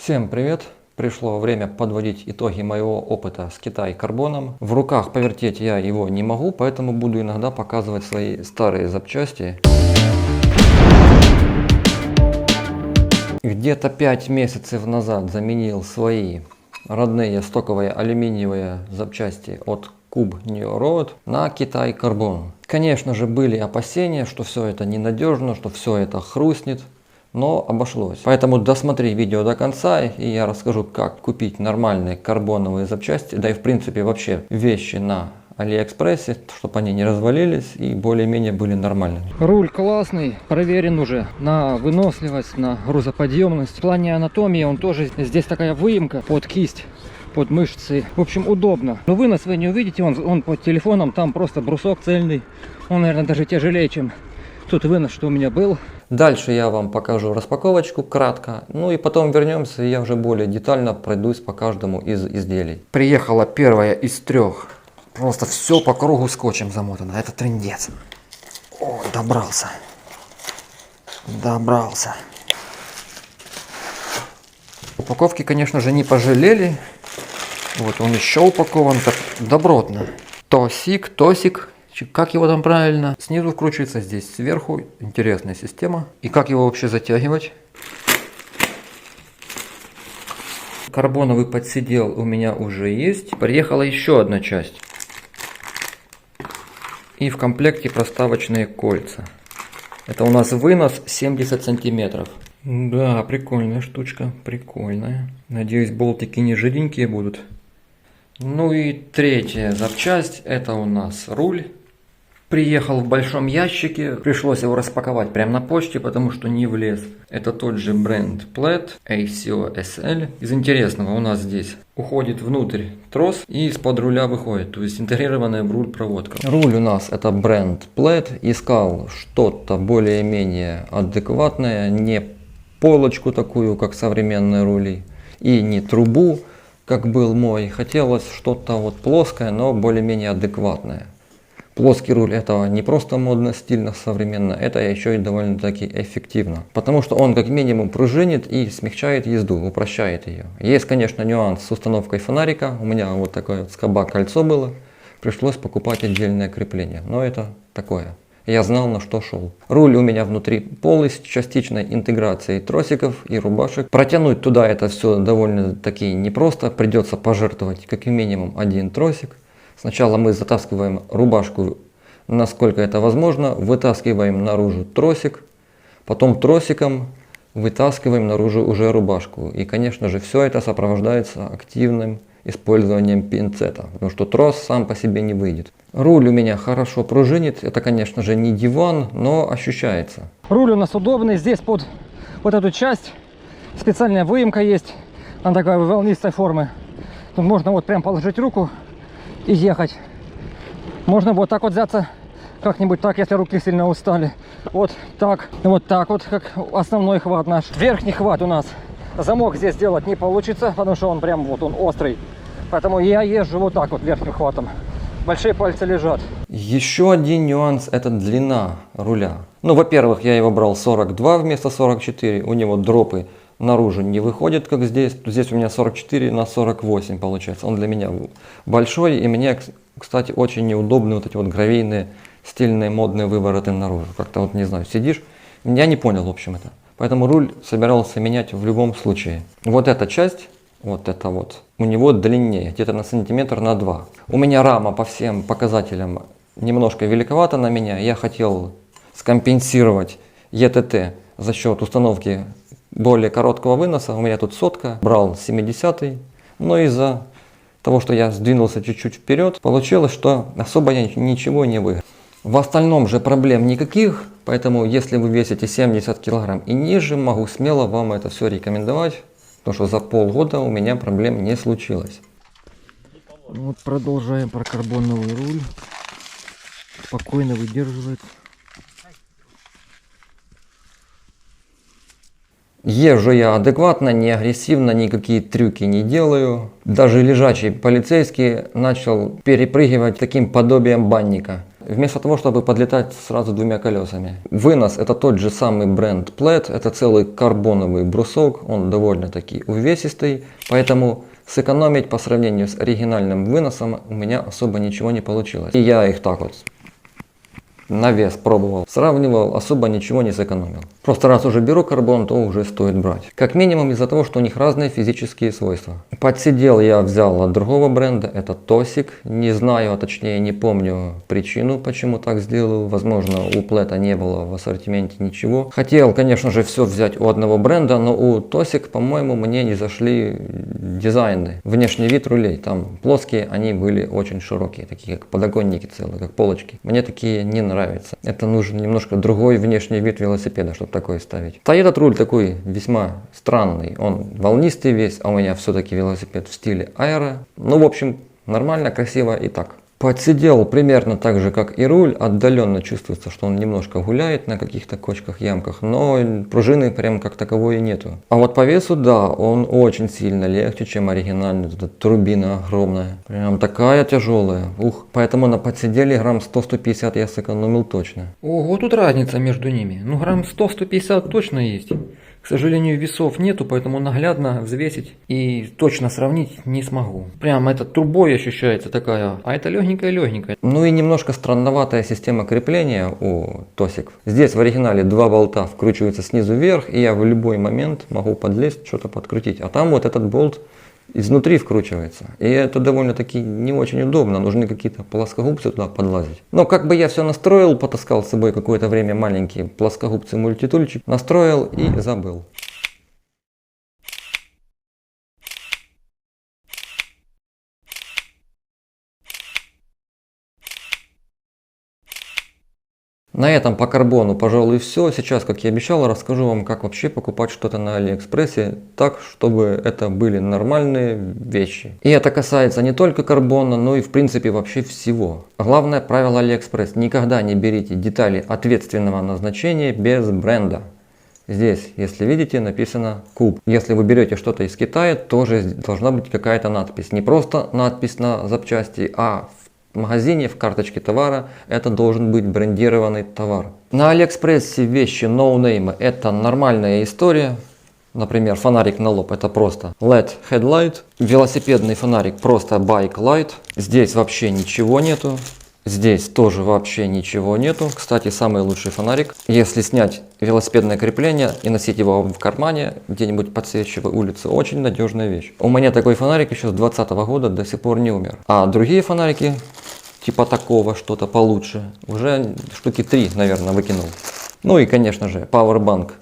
Всем привет! Пришло время подводить итоги моего опыта с Китай карбоном. В руках повертеть я его не могу, поэтому буду иногда показывать свои старые запчасти. Где-то 5 месяцев назад заменил свои родные стоковые алюминиевые запчасти от Cube New Road на Китай карбон. Конечно же, были опасения, что все это ненадежно, что все это хрустнет. Но обошлось. Поэтому досмотри видео до конца, и я расскажу, как купить нормальные карбоновые запчасти, да и в принципе вообще вещи на Алиэкспрессе, чтобы они не развалились и более-менее были нормальными. Руль классный, проверен уже на выносливость, на грузоподъемность. В плане анатомии он тоже, здесь такая выемка под кисть, под мышцы. В общем, удобно. Но вынос вы не увидите, он под телефоном, там просто брусок цельный. Он, наверное, даже тяжелее, чем тот вынос, что у меня был. Дальше я вам покажу распаковочку кратко, ну и потом вернемся, и я уже более детально пройдусь по каждому из изделий. Приехала первая из трех. Просто все по кругу скотчем замотано. Это трындец. О, добрался. Добрался. Упаковки, конечно же, не пожалели. Вот он еще упакован так добротно. Тосик. Как его там правильно? Снизу вкручивается, здесь сверху. Интересная система. И как его вообще затягивать? Карбоновый подсидел у меня уже есть. Приехала еще одна часть. И в комплекте проставочные кольца. Это у нас вынос 70 сантиметров. Да, прикольная штучка. Прикольная. Надеюсь, болтики не жиденькие будут. Ну и третья запчасть. Это у нас руль. Приехал в большом ящике, пришлось его распаковать прямо на почте, потому что не влез. Это тот же бренд Plaid ACO SL. Из интересного у нас здесь уходит внутрь трос и из-под руля выходит, то есть интегрированная в руль проводка. Руль у нас это бренд Plaid. Искал что-то более-менее адекватное, не полочку такую, как современные рули, и не трубу, как был мой. Хотелось что-то вот плоское, но более-менее адекватное. Плоский руль это не просто модно, стильно, современно, это еще и довольно-таки эффективно. Потому что он как минимум пружинит и смягчает езду, упрощает ее. Есть, конечно, нюанс с установкой фонарика. У меня вот такое вот скоба кольцо было. Пришлось покупать отдельное крепление. Но это такое. Я знал, на что шел. Руль у меня внутри полый с частичной интеграцией тросиков и рубашек. Протянуть туда это все довольно-таки непросто. Придется пожертвовать как минимум один тросик. Сначала мы затаскиваем рубашку, насколько это возможно, вытаскиваем наружу тросик, потом тросиком вытаскиваем наружу уже рубашку. И, конечно же, все это сопровождается активным использованием пинцета, потому что трос сам по себе не выйдет. Руль у меня хорошо пружинит, это, конечно же, не диван, но ощущается. Руль у нас удобный, здесь под вот эту часть специальная выемка есть, она такая волнистой формы. Тут можно вот прям положить руку и ехать. Можно вот так вот взяться, как-нибудь так, если руки сильно устали. Вот так вот, как основной хват наш. Верхний хват у нас. Замок здесь делать не получится, потому что он прям вот он острый. Поэтому я езжу вот так вот верхним хватом. Большие пальцы лежат. Еще один нюанс — это длина руля. Ну, во-первых, я его брал 42 вместо 44. У него дропы наружу не выходит, как здесь. Здесь у меня 44 на 48 получается. Он для меня большой, и мне, кстати, очень неудобны вот эти вот гравийные, стильные, модные вывороты наружу. Как-то вот, не знаю, сидишь. Я не понял, в общем, это. Поэтому руль собирался менять в любом случае. Вот эта часть, вот это вот, у него длиннее, где-то на сантиметр на 2. У меня рама по всем показателям немножко великовата на меня. Я хотел скомпенсировать ЕТТ за счет установки более короткого выноса. У меня тут сотка, брал 70-й, но из-за того, что я сдвинулся чуть-чуть вперед, получилось, что особо я ничего не выиграл. В остальном же проблем никаких, поэтому если вы весите 70 кг и ниже, могу смело вам это все рекомендовать, потому что за полгода у меня проблем не случилось. Вот продолжаем про карбоновый руль. Спокойно выдерживает. Езжу я адекватно, не агрессивно, никакие трюки не делаю. Даже лежачий полицейский начал перепрыгивать таким подобием банника. вместо того, чтобы подлетать сразу двумя колесами. Вынос это тот же самый бренд Plaid, это целый карбоновый брусок, он довольно-таки увесистый, поэтому сэкономить по сравнению с оригинальным выносом у меня особо ничего не получилось. И я их так вот на вес пробовал, сравнивал, особо ничего не сэкономил. Просто раз уже беру карбон, то уже стоит брать. Как минимум из-за того, что у них разные физические свойства. Подсидел я взял от другого бренда, это Tossic. Не знаю, а точнее не помню причину, почему так сделал. Возможно, у Plaid не было в ассортименте ничего. Хотел, конечно же, все взять у одного бренда, но у Tossic, по-моему, мне не зашли дизайны. Внешний вид рулей, там плоские, они были очень широкие, такие как подоконники целые, как полочки. Мне такие не нравятся. Это нужен немножко другой внешний вид велосипеда, чтобы такой ставить. А этот руль такой весьма странный. Он волнистый весь, а у меня все-таки велосипед в стиле аэро. Ну, в общем, нормально, красиво и так. Подсидел примерно так же, как и руль. Отдаленно чувствуется, что он немножко гуляет на каких-то кочках, ямках, но пружины прям как таковой и нету. А вот по весу, да, он очень сильно легче, чем оригинальный. Эта турбина огромная. Прям такая тяжелая. Ух, поэтому на подсиделе грамм 100-150 я сэкономил точно. Ого, тут разница между ними. Ну, грамм 100-150 точно есть. К сожалению, весов нету, поэтому наглядно взвесить и точно сравнить не смогу. Прям эта трубой ощущается такая, а это легенькая-легенькая. Ну и немножко странноватая система крепления у Tossic. Здесь в оригинале два болта вкручиваются снизу вверх, и я в любой момент могу подлезть, что-то подкрутить. А там вот этот болт изнутри вкручивается. И это довольно-таки не очень удобно. Нужны какие-то плоскогубцы туда подлазить. Но как бы я все настроил, потаскал с собой какое-то время маленькие плоскогубцы мультитульчик, настроил и забыл. На этом по карбону, пожалуй, все. Сейчас, как я обещал, расскажу вам, как вообще покупать что-то на Алиэкспрессе так, чтобы это были нормальные вещи. И это касается не только карбона, но и в принципе вообще всего. Главное правило Алиэкспресс: никогда не берите детали ответственного назначения без бренда. Здесь, если видите, написано куб. Если вы берете что-то из Китая, тоже должна быть какая-то надпись. Не просто надпись на запчасти, а в магазине, в карточке товара это должен быть брендированный товар. На Алиэкспрессе вещи ноунейма это нормальная история. Например, фонарик на лоб это просто LED headlight. Велосипедный фонарик просто bike light. Здесь вообще ничего нету. Здесь тоже вообще ничего нету. Кстати, самый лучший фонарик. Если снять велосипедное крепление и носить его в кармане, где-нибудь подсвечивая улицу, очень надежная вещь. У меня такой фонарик еще с 2020 года до сих пор не умер. А другие фонарики, типа такого, что-то получше, уже штуки 3, наверное, выкинул. Ну и, конечно же, Powerbank.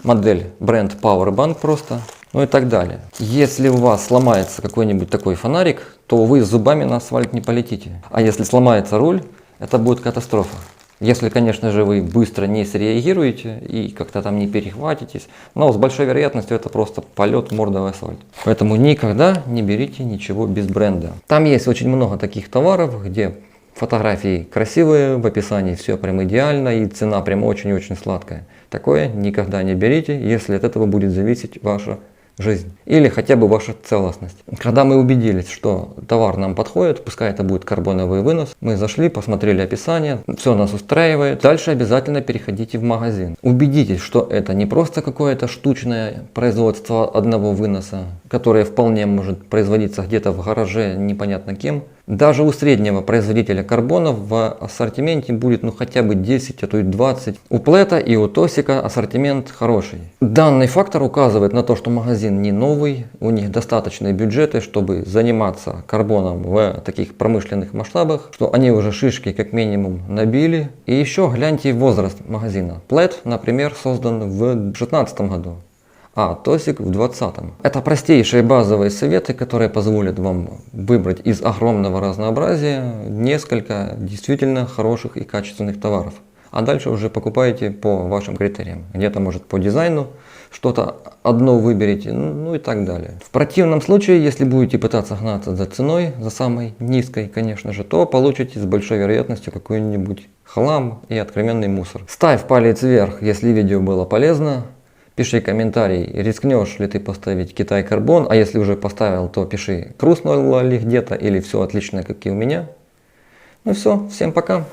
Модель, бренд Powerbank просто. Ну и так далее. Если у вас сломается какой-нибудь такой фонарик, то вы зубами на асфальт не полетите. А если сломается руль, это будет катастрофа. Если, конечно же, вы быстро не среагируете и как-то там не перехватитесь, но с большой вероятностью это просто полет мордой в асфальт. Поэтому никогда не берите ничего без бренда. Там есть очень много таких товаров, где фотографии красивые, в описании все прям идеально и цена прям очень-очень сладкая. Такое никогда не берите, если от этого будет зависеть ваша жизнь или хотя бы ваша целостность. Когда мы убедились, что товар нам подходит, пускай это будет карбоновый вынос, мы зашли, посмотрели описание, все нас устраивает. Дальше обязательно переходите в магазин. Убедитесь, что это не просто какое-то штучное производство одного выноса, которое вполне может производиться где-то в гараже непонятно кем. Даже у среднего производителя карбонов в ассортименте будет хотя бы 10, а то и 20. У Plaid и у Tossic ассортимент хороший. Данный фактор указывает на то, что магазин не новый, у них достаточные бюджеты, чтобы заниматься карбоном в таких промышленных масштабах, что они уже шишки как минимум набили. И еще гляньте возраст магазина. Plaid, например, создан в 2016 году. А Tossic в 2020. Это простейшие базовые советы, которые позволят вам выбрать из огромного разнообразия несколько действительно хороших и качественных товаров. А дальше уже покупаете по вашим критериям. Где-то может по дизайну что-то одно выберите, ну и так далее. В противном случае, если будете пытаться гнаться за ценой, за самой низкой, конечно же, то получите с большой вероятностью какой-нибудь хлам и откровенный мусор. Ставь палец вверх, если видео было полезно. Пиши комментарий, рискнешь ли ты поставить Китай карбон, а если уже поставил, то пиши, хрустнуло ли где-то или все отлично, как и у меня. Ну все, всем пока.